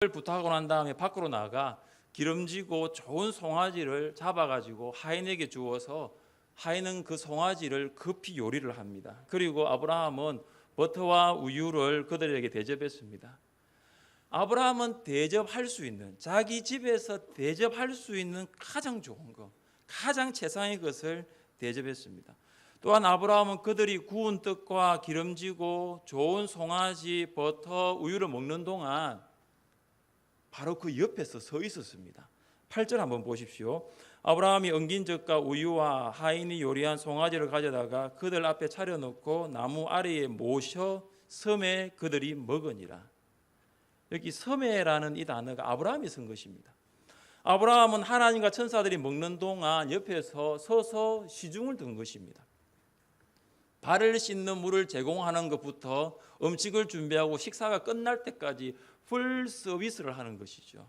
부탁하고 난 다음에 밖으로 나가 기름지고 좋은 송아지를 잡아가지고 하인에게 주어서 하인은 그 송아지를 급히 요리를 합니다. 그리고 아브라함은 버터와 우유를 그들에게 대접했습니다. 아브라함은 대접할 수 있는, 자기 집에서 대접할 수 있는 가장 좋은 것, 가장 최상의 것을 대접했습니다. 또한 아브라함은 그들이 구운 떡과 기름지고 좋은 송아지, 버터, 우유를 먹는 동안 바로 그 옆에서 서 있었습니다. 8절 한번 보십시오. 아브라함이 엉긴 젖과 우유와 하인이 요리한 송아지를 가져다가 그들 앞에 차려놓고 나무 아래에 모셔 섬에 그들이 먹으니라. 여기 섬에라는 이 단어가 아브라함이 쓴 것입니다. 아브라함은 하나님과 천사들이 먹는 동안 옆에서 서서 시중을 든 것입니다. 발을 씻는 물을 제공하는 것부터 음식을 준비하고 식사가 끝날 때까지 풀 서비스를 하는 것이죠.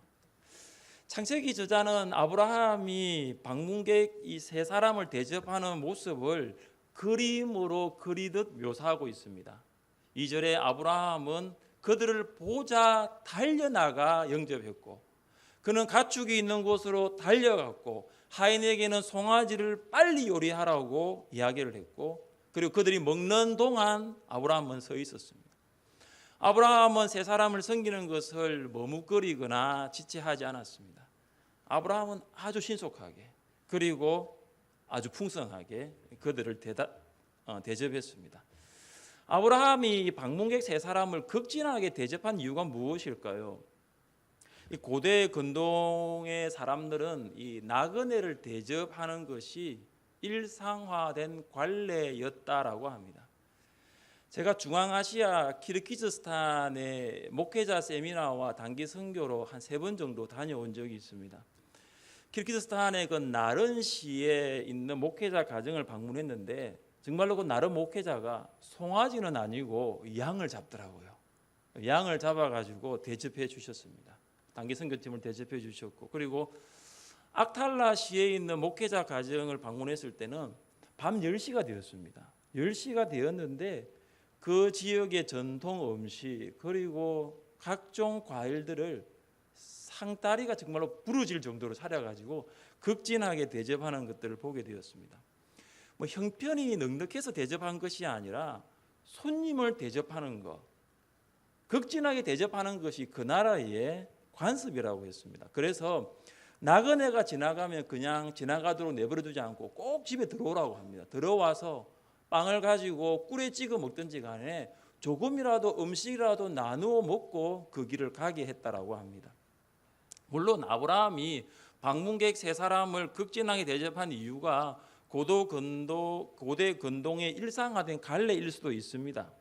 창세기 저자는 아브라함이 방문객 이 세 사람을 대접하는 모습을 그림으로 그리듯 묘사하고 있습니다. 2절에 아브라함은 그들을 보자 달려나가 영접했고 그는 가축이 있는 곳으로 달려갔고 하인에게는 송아지를 빨리 요리하라고 이야기를 했고 그리고 그들이 먹는 동안 아브라함은 서 있었습니다. 아브라함은 세 사람을 섬기는 것을 머뭇거리거나 지체하지 않았습니다. 아브라함은 아주 신속하게 그리고 아주 풍성하게 그들을 대접했습니다. 아브라함이 방문객 세 사람을 극진하게 대접한 이유가 무엇일까요? 고대 근동의 사람들은 이 나그네를 대접하는 것이 일상화된 관례였다라고 합니다. 제가 중앙아시아 키르기즈스탄의 목회자 세미나와 단기 선교로 한 3번 정도 다녀온 적이 있습니다. 키르기즈스탄의 그 나른시에 있는 목회자 가정을 방문했는데 정말로 그 나른 목회자가 송아지는 아니고 양을 잡더라고요. 양을 잡아가지고 대접해 주셨습니다. 단기 선교팀을 대접해 주셨고 그리고 악탈라시에 있는 목회자 가정을 방문했을 때는 밤 10시가 되었습니다. 10시가 되었는데 그 지역의 전통 음식 그리고 각종 과일들을 상다리가 정말로 부러질 정도로 차려가지고 극진하게 대접하는 것들을 보게 되었습니다. 형편이 넉넉해서 대접한 것이 아니라 손님을 대접하는 것, 극진하게 대접하는 것이 그 나라의 관습이라고 했습니다. 그래서 나그네가 지나가면 그냥 지나가도록 내버려두지 않고 꼭 집에 들어오라고 합니다. 들어와서 빵을 가지고 꿀에 찍어 먹든지 간에 조금이라도 음식이라도 나누어 먹고 그 길을 가게 했다라고 합니다. 물론 아브라함이 방문객 세 사람을 극진하게 대접한 이유가 고대 근동의 일상화된 관례일 수도 있습니다.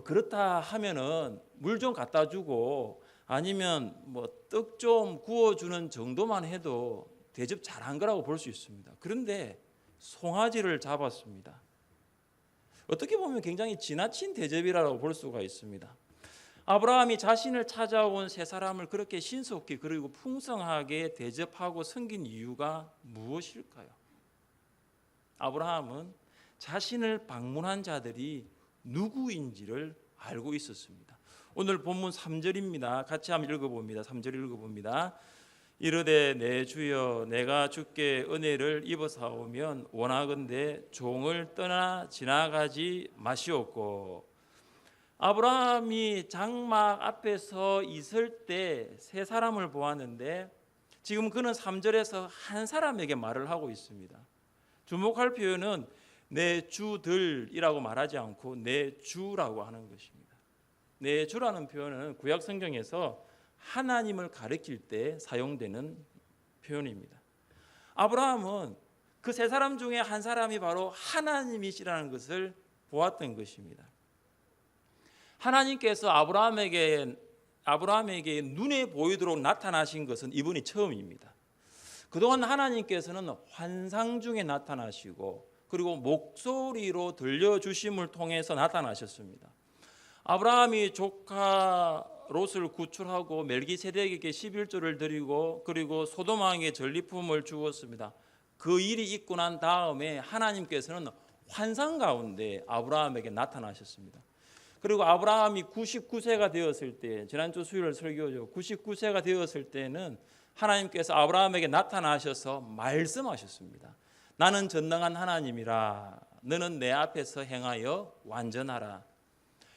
그렇다 하면은 물 좀 갖다 주고 아니면 떡 좀 구워주는 정도만 해도 대접 잘한 거라고 볼 수 있습니다. 그런데 송아지를 잡았습니다. 어떻게 보면 굉장히 지나친 대접이라고 볼 수가 있습니다. 아브라함이 자신을 찾아온 세 사람을 그렇게 신속히 그리고 풍성하게 대접하고 섬긴 이유가 무엇일까요? 아브라함은 자신을 방문한 자들이 누구인지를 알고 있었습니다. 오늘 본문 3절입니다. 같이 한번 읽어봅니다. 3절 읽어봅니다. 이르되 내 주여 내가 주께 은혜를 입어사오면 원하건대 종을 떠나 지나가지 마시옵고. 아브라함이 장막 앞에서 있을 때 세 사람을 보았는데 지금 그는 3절에서 한 사람에게 말을 하고 있습니다. 주목할 표현은 내 주들이라고 말하지 않고 내 주라고 하는 것입니다. 내 주라는 표현은 구약 성경에서 하나님을 가리킬 때 사용되는 표현입니다. 아브라함은 그 세 사람 중에 한 사람이 바로 하나님이시라는 것을 보았던 것입니다. 하나님께서 아브라함에게 눈에 보이도록 나타나신 것은 이번이 처음입니다. 그동안 하나님께서는 환상 중에 나타나시고 그리고 목소리로 들려주심을 통해서 나타나셨습니다. 아브라함이 조카 롯을 구출하고 멜기세덱에게 11조를 드리고 그리고 소돔 왕에게 전리품을 주었습니다. 그 일이 있고 난 다음에 하나님께서는 환상 가운데 아브라함에게 나타나셨습니다. 그리고 아브라함이 99세가 되었을 때, 지난주 수요일 설교죠. 99세가 되었을 때는 하나님께서 아브라함에게 나타나셔서 말씀하셨습니다. 나는 전능한 하나님이라. 너는 내 앞에서 행하여 완전하라.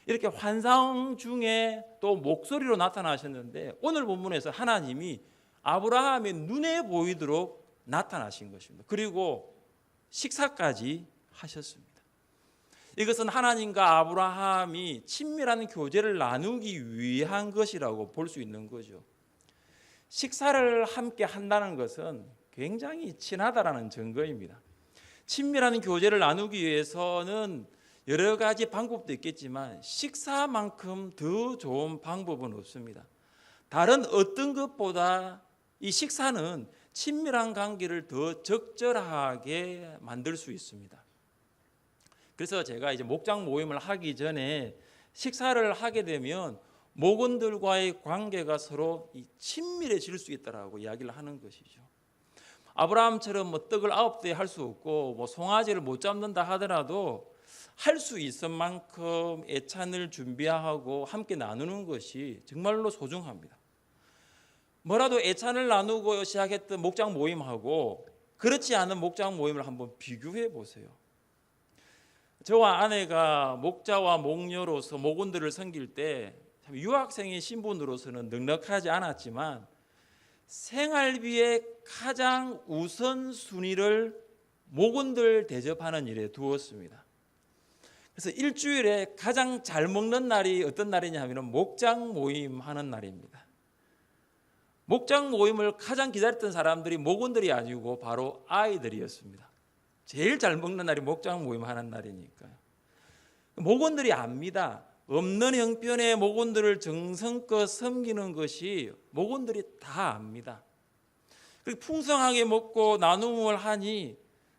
이렇게 환상 중에 또 목소리로 나타나셨는데, 오늘 본문에서 하나님이 아브라함의 눈에 보이도록 나타나신 것입니다. 그리고 식사까지 하셨습니다. 이것은 하나님과 아브라함이 친밀한 교제를 나누기 위한 것이라고 볼 수 있는 거죠. 식사를 함께 한다는 것은 굉장히 친하다라는 증거입니다. 친밀한 교제를 나누기 위해서는 여러 가지 방법도 있겠지만 식사만큼 더 좋은 방법은 없습니다. 다른 어떤 것보다 이 식사는 친밀한 관계를 더 적절하게 만들 수 있습니다. 그래서 제가 이제 목장 모임을 하기 전에 식사를 하게 되면 목원들과의 관계가 서로 친밀해질 수 있다라고 이야기를 하는 것이죠. 아브라함처럼 뭐 떡을 9대 할 수 없고 뭐 송아지를 못 잡는다 하더라도 할 수 있을 만큼 애찬을 준비하고 함께 나누는 것이 정말로 소중합니다. 뭐라도 애찬을 나누고 시작했던 목장 모임하고 그렇지 않은 목장 모임을 한번 비교해 보세요. 저와 아내가 목자와 목녀로서 목원들을 섬길 때 유학생의 신분으로서는 넉넉하지 않았지만 생활비의 가장 우선순위를 목원들 대접하는 일에 두었습니다. 그래서 일주일에 가장 잘 먹는 날이 어떤 날이냐 하면 목장 모임 하는 날입니다. 목장 모임을 가장 기다렸던 사람들이 목원들이 아니고 바로 아이들이었습니다. 제일 잘 먹는 날이 목장 모임 하는 날이니까요. 목원들이 압니다. 없는 형편의 목원들을 정성껏 섬기는 것이 목원들이 다 압니다. 그리고 풍성하게 먹고 나눔을 하니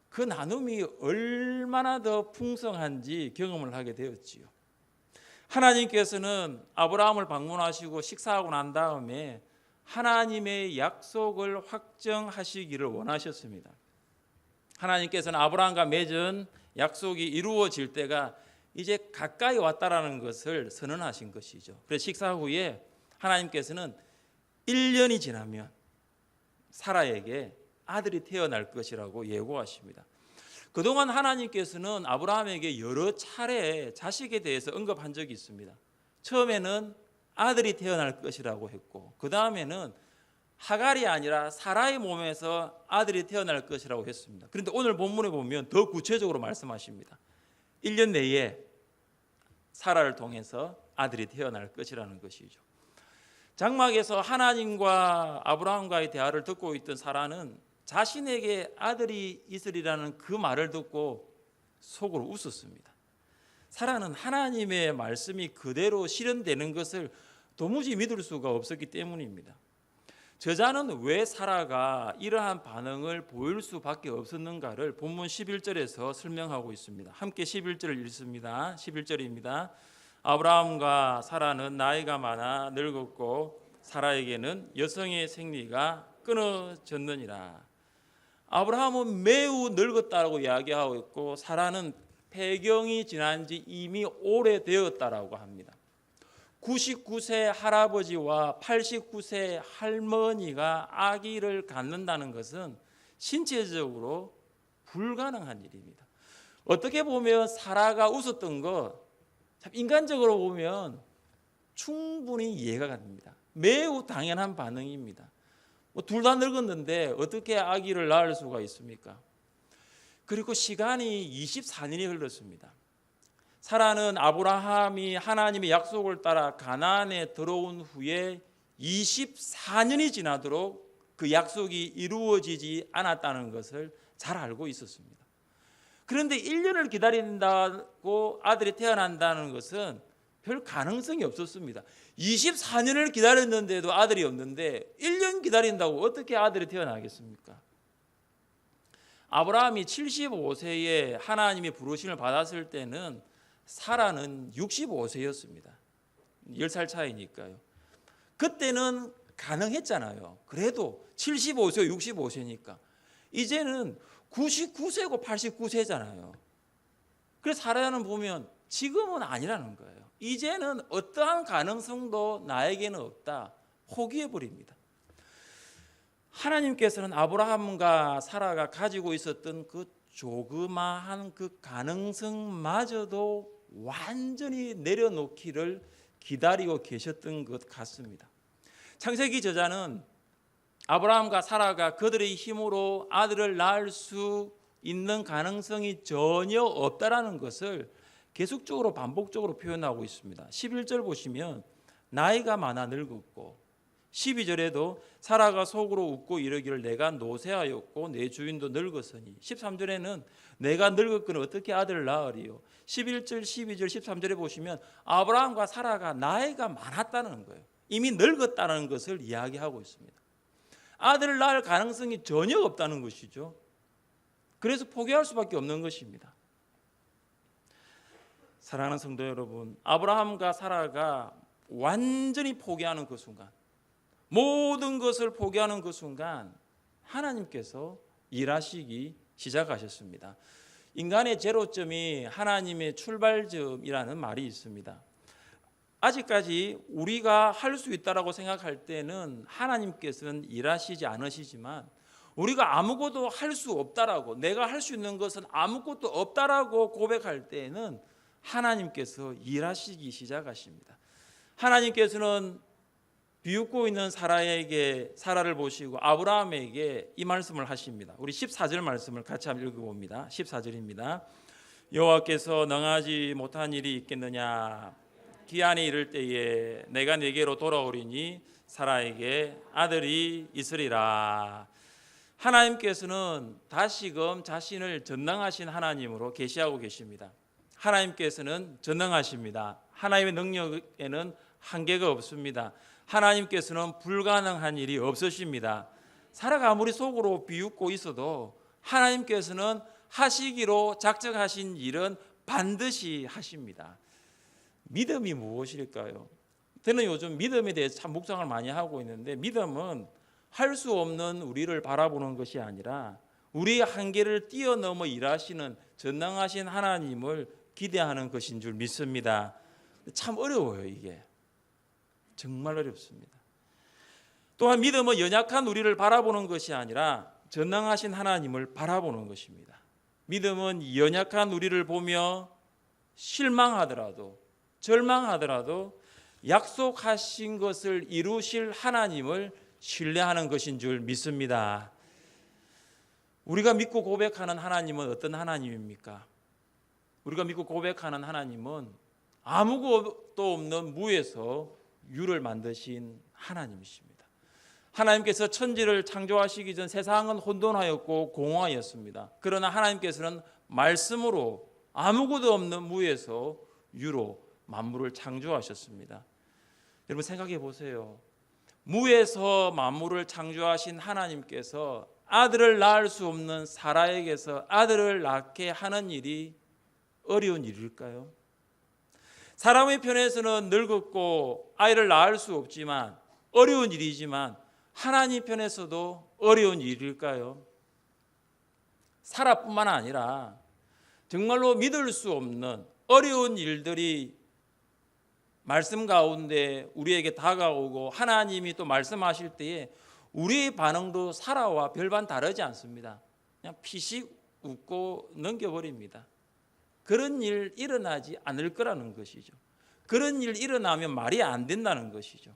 그 나눔이 얼마나 더 풍성한지 경험을 하게 되었지요. 하나님께서는 아브라함을 방문하시고 식사하고 난 다음에 하나님의 약속을 확정하시기를 원하셨습니다. 하나님께서는 아브라함과 맺은 약속이 이루어질 때가 이제 가까이 왔다라는 것을 선언하신 것이죠. 그래서 식사 후에 하나님께서는 1년이 지나면 사라에게 아들이 태어날 것이라고 예고하십니다. 그동안 하나님께서는 아브라함에게 여러 차례 자식에 대해서 언급한 적이 있습니다. 처음에는 아들이 태어날 것이라고 했고 그 다음에는 하갈이 아니라 사라의 몸에서 아들이 태어날 것이라고 했습니다. 그런데 오늘 본문에 보면 더 구체적으로 말씀하십니다. 1년 내에 사라를 통해서 아들이 태어날 것이라는 것이죠. 장막에서 하나님과 아브라함과의 대화를 듣고 있던 사라는 자신에게 아들이 있으리라는 그 말을 듣고 속으로 웃었습니다. 사라는 하나님의 말씀이 그대로 실현되는 것을 도무지 믿을 수가 없었기 때문입니다. 저자는 왜 사라가 이러한 반응을 보일 수밖에 없었는가를 본문 11절에서 설명하고 있습니다. 함께 11절을 읽습니다. 11절입니다. 아브라함과 사라는 나이가 많아 늙었고 사라에게는 여성의 생리가 끊어졌느니라. 아브라함은 매우 늙었다라고 이야기하고 있고 사라는 폐경이 지난 지 이미 오래되었다라고 합니다. 99세 할아버지와 89세 할머니가 아기를 갖는다는 것은 신체적으로 불가능한 일입니다. 어떻게 보면 사라가 웃었던 거 참 인간적으로 보면 충분히 이해가 갑니다. 매우 당연한 반응입니다. 둘 다 늙었는데 어떻게 아기를 낳을 수가 있습니까? 그리고 시간이 24년이 흘렀습니다. 사라는 아브라함이 하나님의 약속을 따라 가나안에 들어온 후에 24년이 지나도록 그 약속이 이루어지지 않았다는 것을 잘 알고 있었습니다. 그런데 1년을 기다린다고 아들이 태어난다는 것은 별 가능성이 없었습니다. 24년을 기다렸는데도 아들이 없는데 1년 기다린다고 어떻게 아들이 태어나겠습니까? 아브라함이 75세에 하나님의 부르심을 받았을 때는 사라는 65세였습니다. 10살 차이니까요. 그때는 가능했잖아요. 그래도 75세, 65세니까. 이제는 99세고 89세잖아요. 그래서 사라는 보면 지금은 아니라는 거예요. 이제는 어떠한 가능성도 나에게는 없다. 포기해 버립니다. 하나님께서는 아브라함과 사라가 가지고 있었던 그 조그마한 그 가능성마저도 완전히 내려놓기를 기다리고 계셨던 것 같습니다. 창세기 저자는 아브라함과 사라가 그들의 힘으로 아들을 낳을 수 있는 가능성이 전혀 없다라는 것을 계속적으로 반복적으로 표현하고 있습니다. 11절 보시면 나이가 많아 늙었고, 12절에도 사라가 속으로 웃고 이르기를 내가 노쇠하였고 내 주인도 늙었으니, 13절에는 내가 늙었거늘 어떻게 아들을 낳으리요. 11절, 12절, 13절에 보시면 아브라함과 사라가 나이가 많았다는 거예요. 이미 늙었다는 것을 이야기하고 있습니다. 아들을 낳을 가능성이 전혀 없다는 것이죠. 그래서 포기할 수밖에 없는 것입니다. 사랑하는 성도 여러분, 아브라함과 사라가 완전히 포기하는 그 순간, 모든 것을 포기하는 그 순간 하나님께서 일하시기 시작하셨습니다. 인간의 제로점이 하나님의 출발점이라는 말이 있습니다. 아직까지 우리가 할 수 있다라고 생각할 때는 하나님께서는 일하시지 않으시지만, 우리가 아무것도 할 수 없다라고, 내가 할 수 있는 것은 아무것도 없다라고 고백할 때는 하나님께서 일하시기 시작하십니다. 하나님께서는 비웃고 있는 사라를 보시고 아브라함에게 이 말씀을 하십니다. 우리 14절 말씀을 같이 한번 읽어봅니다. 14절입니다. 여호와께서 능하지 못한 일이 있겠느냐. 기한이 이를 때에 내가 네게로 돌아오리니 사라에게 아들이 있으리라. 하나님께서는 다시금 자신을 전능하신 하나님으로 계시하고 계십니다. 하나님께서는 전능하십니다. 하나님의 능력에는 한계가 없습니다. 하나님께서는 불가능한 일이 없으십니다. 사라가 아무리 속으로 비웃고 있어도 하나님께서는 하시기로 작정하신 일은 반드시 하십니다. 믿음이 무엇일까요? 저는 요즘 믿음에 대해서 참 묵상을 많이 하고 있는데, 믿음은 할 수 없는 우리를 바라보는 것이 아니라 우리의 한계를 뛰어넘어 일하시는 전능하신 하나님을 기대하는 것인 줄 믿습니다. 참 어려워요. 이게 정말 어렵습니다. 또한 믿음은 연약한 우리를 바라보는 것이 아니라 전능하신 하나님을 바라보는 것입니다. 믿음은 연약한 우리를 보며 실망하더라도, 절망하더라도 약속하신 것을 이루실 하나님을 신뢰하는 것인 줄 믿습니다. 우리가 믿고 고백하는 하나님은 어떤 하나님입니까? 우리가 믿고 고백하는 하나님은 아무것도 없는 무에서 유를 만드신 하나님이십니다. 하나님께서 천지를 창조하시기 전 세상은 혼돈하였고 공허하였습니다. 그러나 하나님께서는 말씀으로 아무것도 없는 무에서 유로 만물을 창조하셨습니다. 여러분 생각해 보세요. 무에서 만물을 창조하신 하나님께서 아들을 낳을 수 없는 사라에게서 아들을 낳게 하는 일이 어려운 일일까요? 사람의 편에서는 늙었고 아이를 낳을 수 없지만 어려운 일이지만 하나님 편에서도 어려운 일일까요? 사라뿐만 아니라 정말로 믿을 수 없는 어려운 일들이 말씀 가운데 우리에게 다가오고 하나님이 또 말씀하실 때에 우리의 반응도 사라와 별반 다르지 않습니다. 그냥 피식 웃고 넘겨버립니다. 그런 일 일어나지 않을 거라는 것이죠. 그런 일 일어나면 말이 안 된다는 것이죠.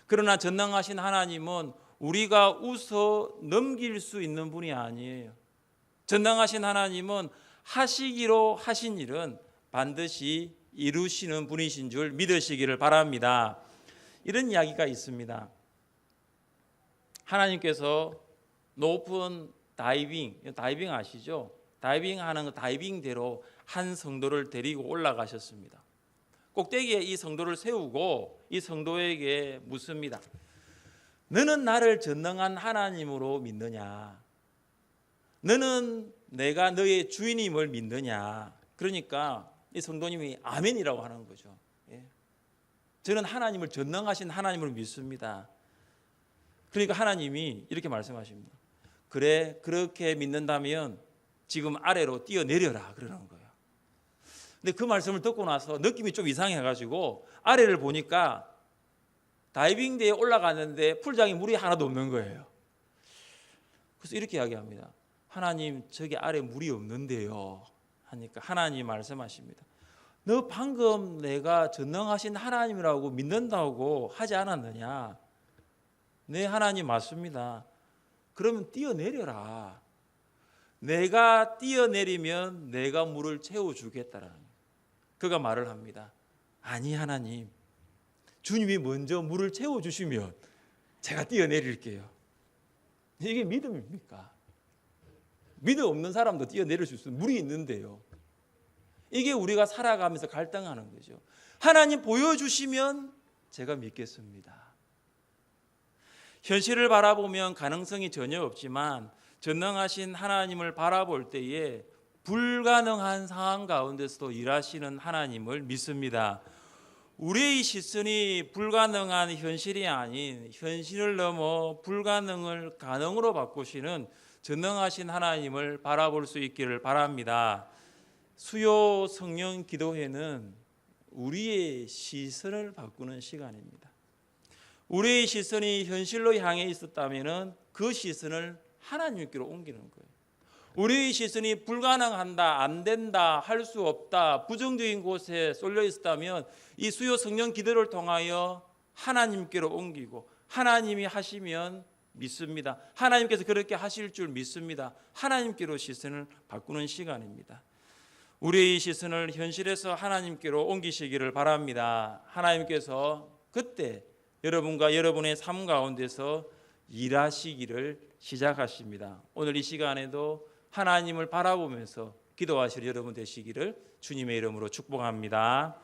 그러나 전능하신 하나님은 우리가 웃어 넘길 수 있는 분이 아니에요. 전능하신 하나님은 하시기로 하신 일은 반드시 이루시는 분이신 줄 믿으시기를 바랍니다. 이런 이야기가 있습니다. 하나님께서 높은 다이빙 아시죠? 다이빙하는 그 다이빙대로 한 성도를 데리고 올라가셨습니다. 꼭대기에 이 성도를 세우고 이 성도에게 묻습니다. 너는 나를 전능한 하나님으로 믿느냐? 너는 내가 너의 주인임을 믿느냐? 그러니까 이 성도님이 아멘이라고 하는 거죠. 저는 하나님을 전능하신 하나님을 믿습니다. 그러니까 하나님이 이렇게 말씀하십니다. 그래, 그렇게 믿는다면 지금 아래로 뛰어내려라 그러는 거예요. 근데 그 말씀을 듣고 나서 느낌이 좀 이상해가지고 아래를 보니까 다이빙대에 올라갔는데 풀장에 물이 하나도 없는 거예요. 그래서 이렇게 이야기합니다. 하나님, 저기 아래 물이 없는데요 하니까 하나님 말씀하십니다. 너 방금 내가 전능하신 하나님이라고 믿는다고 하지 않았느냐? 네, 하나님 맞습니다. 그러면 뛰어내려라. 내가 뛰어내리면 내가 물을 채워주겠다라는 거예요. 그가 말을 합니다. 아니 하나님, 주님이 먼저 물을 채워주시면 제가 뛰어내릴게요. 이게 믿음입니까? 믿음 없는 사람도 뛰어내릴 수 있어요. 물이 있는데요. 이게 우리가 살아가면서 갈등하는 거죠. 하나님 보여주시면 제가 믿겠습니다. 현실을 바라보면 가능성이 전혀 없지만 전능하신 하나님을 바라볼 때에 불가능한 상황 가운데서도 일하시는 하나님을 믿습니다. 우리의 시선이 불가능한 현실이 아닌 현실을 넘어 불가능을 가능으로 바꾸시는 전능하신 하나님을 바라볼 수 있기를 바랍니다. 수요 성령 기도회는 우리의 시선을 바꾸는 시간입니다. 우리의 시선이 현실로 향해 있었다면 그 시선을 하나님께로 옮기는 거예요. 우리의 시선이 불가능한다, 안 된다, 할 수 없다, 부정적인 곳에 쏠려 있었다면 이 수요 성령 기도를 통하여 하나님께로 옮기고 하나님이 하시면 믿습니다. 하나님께서 그렇게 하실 줄 믿습니다. 하나님께로 시선을 바꾸는 시간입니다. 우리의 시선을 현실에서 하나님께로 옮기시기를 바랍니다. 하나님께서 그때 여러분과 여러분의 삶 가운데서 일하시기를 시작하십니다. 오늘 이 시간에도 하나님을 바라보면서 기도하실 여러분 되시기를 주님의 이름으로 축복합니다.